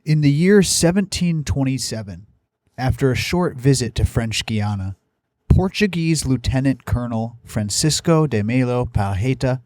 In the year 1727, after a short visit to French Guiana, Portuguese Lieutenant Colonel Francisco de Melo Palheta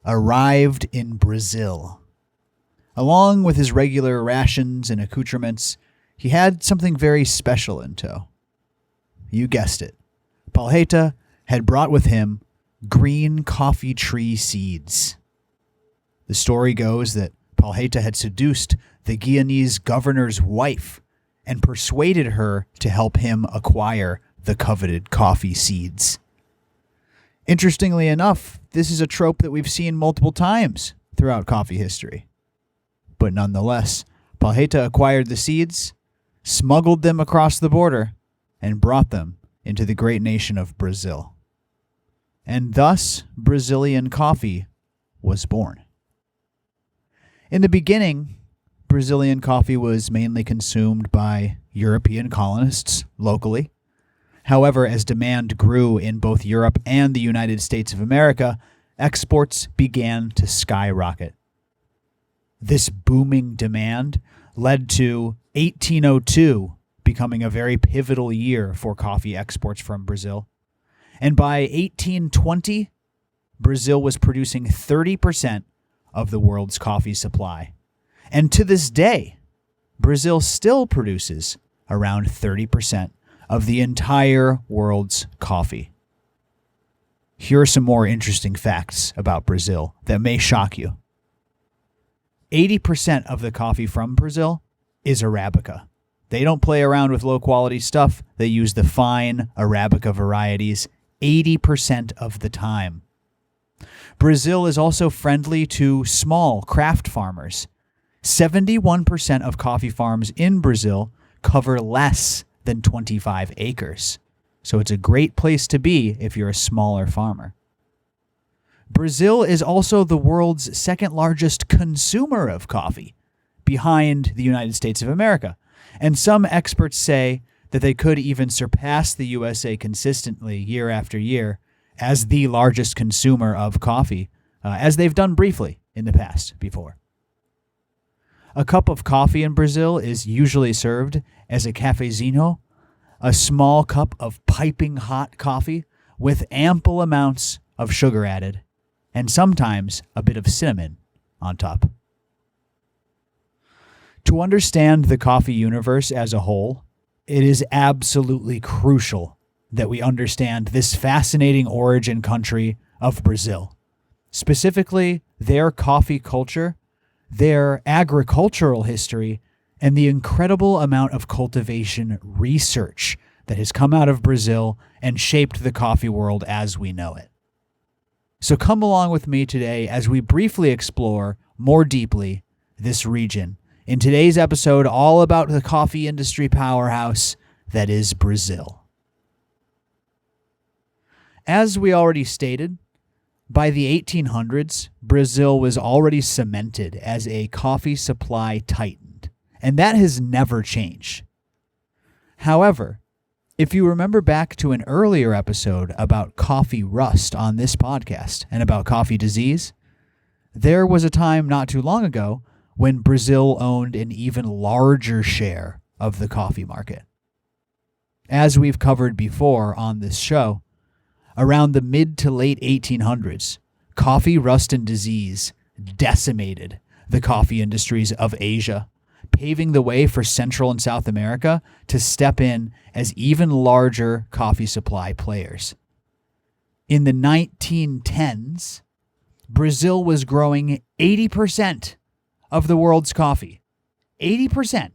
arrived in Brazil. Along with his regular rations and accoutrements, he had something very special in tow. You guessed it. Palheta had brought with him green coffee tree seeds. The story goes that Palheta had seduced the Guianese governor's wife and persuaded her to help him acquire the coveted coffee seeds. Interestingly enough, this is a trope that we've seen multiple times throughout coffee history. But nonetheless, Palheta acquired the seeds, smuggled them across the border, and brought them into the great nation of Brazil. And thus, Brazilian coffee was born. In the beginning, Brazilian coffee was mainly consumed by European colonists locally. However, as demand grew in both Europe and the United States of America, exports began to skyrocket. This booming demand led to 1802 becoming a very pivotal year for coffee exports from Brazil. And by 1820, Brazil was producing 30% of the world's coffee supply. And to this day, Brazil still produces around 30% of the entire world's coffee. Here are some more interesting facts about Brazil that may shock you. 80% of the coffee from Brazil is Arabica. They don't play around with low-quality stuff. They use the fine Arabica varieties 80% of the time. Brazil is also friendly to small craft farmers. 71% of coffee farms in Brazil cover less than 25 acres. So it's a great place to be if you're a smaller farmer. Brazil is also the world's second largest consumer of coffee, behind the United States of America. And some experts say that they could even surpass the USA consistently year after year as the largest consumer of coffee, as they've done briefly in the past before. A cup of coffee in Brazil is usually served as a cafezinho, a small cup of piping hot coffee with ample amounts of sugar added, and sometimes a bit of cinnamon on top. To understand the coffee universe as a whole, it is absolutely crucial that we understand this fascinating origin country of Brazil, specifically their coffee culture, their agricultural history, and the incredible amount of cultivation research that has come out of Brazil and shaped the coffee world as we know it. So come along with me today as we briefly explore more deeply this region in today's episode all about the coffee industry powerhouse that is Brazil. As we already stated, by the 1800s, Brazil was already cemented as a coffee supply titan, and that has never changed. However, if you remember back to an earlier episode about coffee rust on this podcast and about coffee disease, there was a time not too long ago when Brazil owned an even larger share of the coffee market. As we've covered before on this show, around the mid to late 1800s, coffee rust and disease decimated the coffee industries of Asia, paving the way for Central and South America to step in as even larger coffee supply players. In the 1910s, Brazil was growing 80% of the world's coffee. 80%.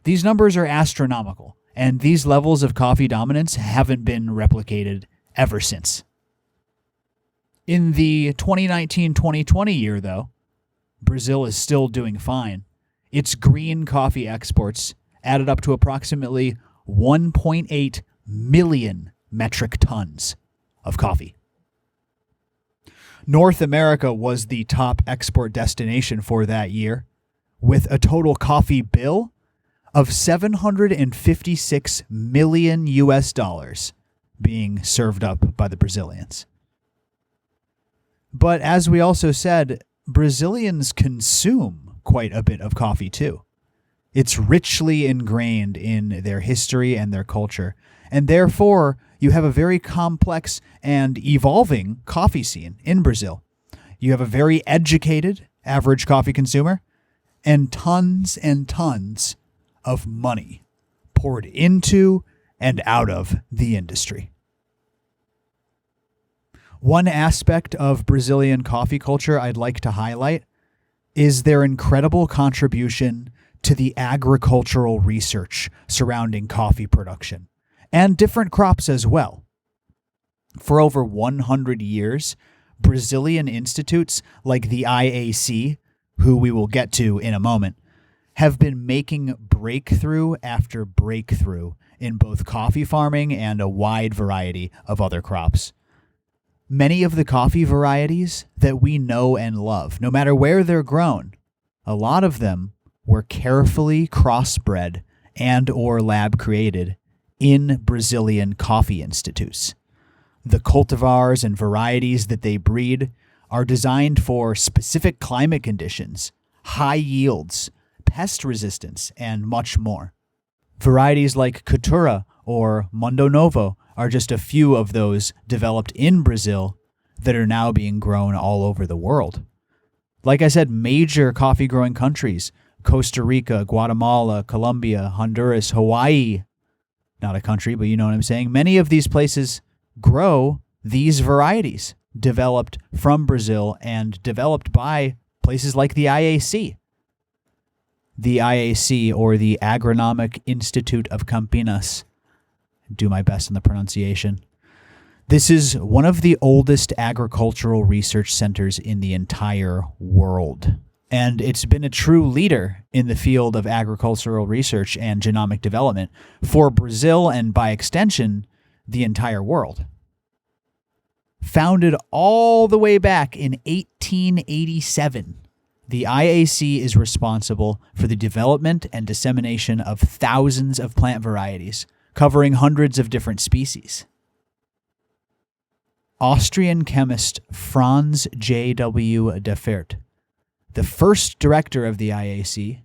These numbers are astronomical, and these levels of coffee dominance haven't been replicated ever since. In the 2019-2020 year, though, Brazil is still doing fine. Its green coffee exports added up to approximately 1.8 million metric tons of coffee. North America was the top export destination for that year, with a total coffee bill of $756 million US dollars being served up by the Brazilians. But as we also said, Brazilians consume quite a bit of coffee too. It's richly ingrained in their history and their culture. And therefore, you have a very complex and evolving coffee scene in Brazil. You have a very educated average coffee consumer and tons of money poured into and out of the industry. One aspect of Brazilian coffee culture I'd like to highlight is their incredible contribution to the agricultural research surrounding coffee production and different crops as well. For over 100 years, Brazilian institutes like the IAC, who we will get to in a moment, have been making breakthrough after breakthrough in both coffee farming and a wide variety of other crops. Many of the coffee varieties that we know and love, no matter where they're grown, a lot of them were carefully crossbred and or lab created in Brazilian coffee institutes. The cultivars and varieties that they breed are designed for specific climate conditions, high yields, pest resistance, and much more. Varieties like Cultura or Mundo Novo are just a few of those developed in Brazil that are now being grown all over the world. Like I said, major coffee growing countries, Costa Rica, Guatemala, Colombia, Honduras, Hawaii, not a country, but you know what I'm saying. Many of these places grow these varieties developed from Brazil and developed by places like the IAC. The IAC, or the Agronomic Institute of Campinas. Do my best in the pronunciation. This is one of the oldest agricultural research centers in the entire world. And it's been a true leader in the field of agricultural research and genomic development for Brazil and, by extension, the entire world. Founded all the way back in 1887, the IAC is responsible for the development and dissemination of thousands of plant varieties, covering hundreds of different species. Austrian chemist Franz J.W. de Fert, the first director of the IAC,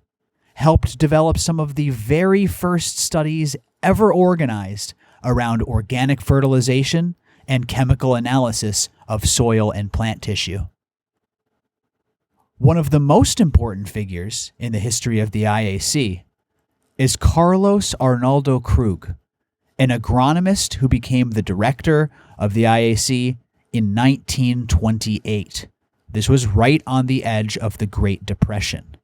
helped develop some of the very first studies ever organized around organic fertilization and chemical analysis of soil and plant tissue. One of the most important figures in the history of the IAC is Carlos Arnaldo Krug, an agronomist who became the director of the IAC in 1928. This was right on the edge of the Great Depression.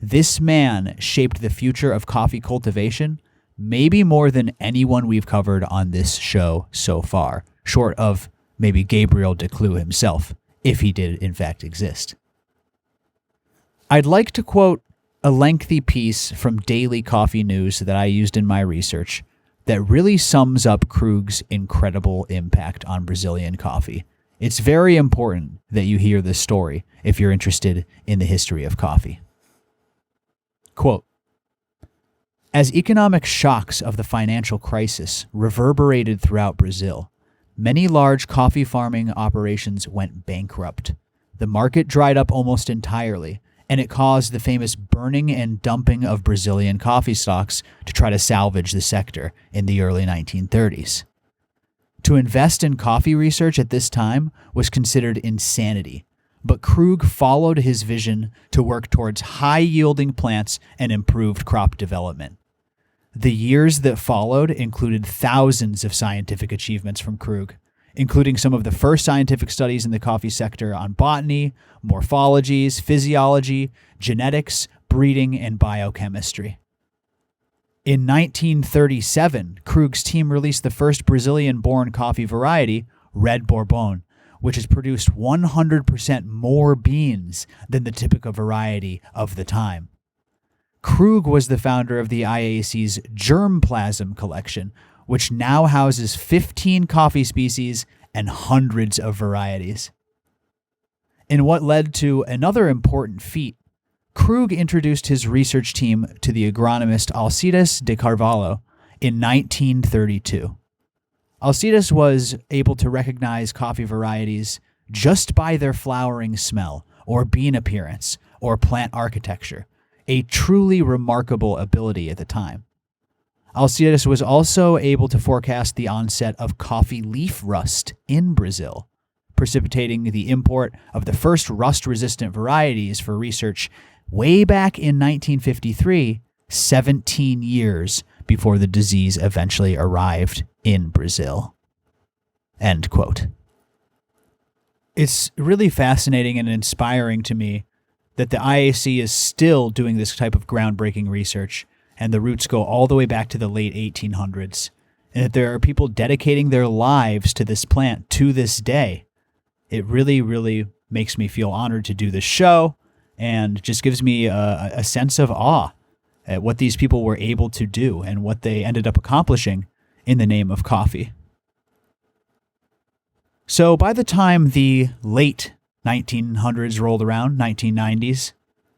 This man shaped the future of coffee cultivation maybe more than anyone we've covered on this show so far, short of maybe Gabriel Declue himself, if he did in fact exist. I'd like to quote a lengthy piece from Daily Coffee News that I used in my research that really sums up Krug's incredible impact on Brazilian coffee. It's very important that you hear this story if you're interested in the history of coffee. Quote, as economic shocks of the financial crisis reverberated throughout Brazil, many large coffee farming operations went bankrupt. The market dried up almost entirely, and it caused the famous burning and dumping of Brazilian coffee stocks to try to salvage the sector in the early 1930s. To invest in coffee research at this time was considered insanity, but Krug followed his vision to work towards high-yielding plants and improved crop development. The years that followed included thousands of scientific achievements from Krug, including some of the first scientific studies in the coffee sector on botany, morphologies, physiology, genetics, breeding, and biochemistry. In 1937, Krug's team released the first Brazilian-born coffee variety, Red Bourbon, which has produced 100% more beans than the typical variety of the time. Krug was the founder of the IAC's germplasm collection, which now houses 15 coffee species and hundreds of varieties. In what led to another important feat, Krug introduced his research team to the agronomist Alcides de Carvalho in 1932. Alcides was able to recognize coffee varieties just by their flowering smell, or bean appearance, or plant architecture, a truly remarkable ability at the time. Alcides was also able to forecast the onset of coffee leaf rust in Brazil, precipitating the import of the first rust-resistant varieties for research way back in 1953, 17 years before the disease eventually arrived in Brazil. End quote. It's really fascinating and inspiring to me that the IAC is still doing this type of groundbreaking research, and the roots go all the way back to the late 1800s, and that there are people dedicating their lives to this plant to this day. It really, really makes me feel honored to do this show, and just gives me a sense of awe at what these people were able to do and what they ended up accomplishing in the name of coffee. So by the time the late 1900s rolled around, 1990s,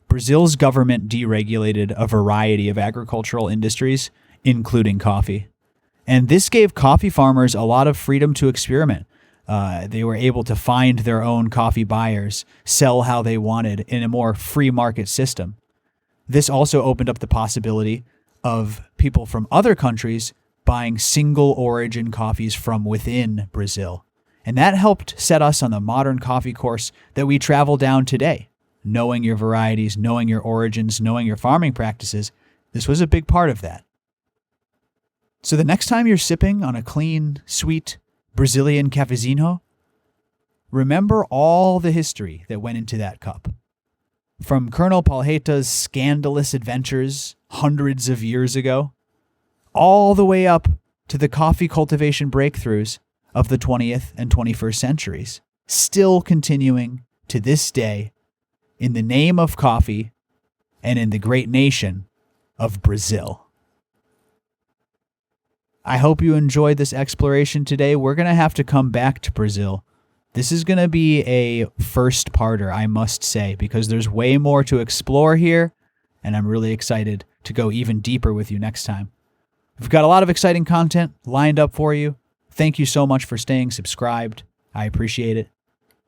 Brazil's government deregulated a variety of agricultural industries, including coffee. And this gave coffee farmers a lot of freedom to experiment. They were able to find their own coffee buyers, sell how they wanted in a more free market system. This also opened up the possibility of people from other countries buying single origin coffees from within Brazil. And that helped set us on the modern coffee course that we travel down today. Knowing your varieties, knowing your origins, knowing your farming practices, this was a big part of that. So the next time you're sipping on a clean, sweet Brazilian cafezinho, remember all the history that went into that cup. From Colonel Palheita's scandalous adventures hundreds of years ago, all the way up to the coffee cultivation breakthroughs of the 20th and 21st centuries, still continuing to this day in the name of coffee and in the great nation of Brazil. I hope you enjoyed this exploration today. We're going to have to come back to Brazil. This is going to be a first-parter, I must say, because there's way more to explore here, and I'm really excited to go even deeper with you next time. We've got a lot of exciting content lined up for you. Thank you so much for staying subscribed. I appreciate it.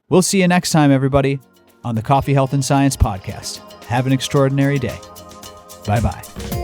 We'll see you next time, everybody, on the Coffee, Health, and Science podcast. Have an extraordinary day. Bye-bye.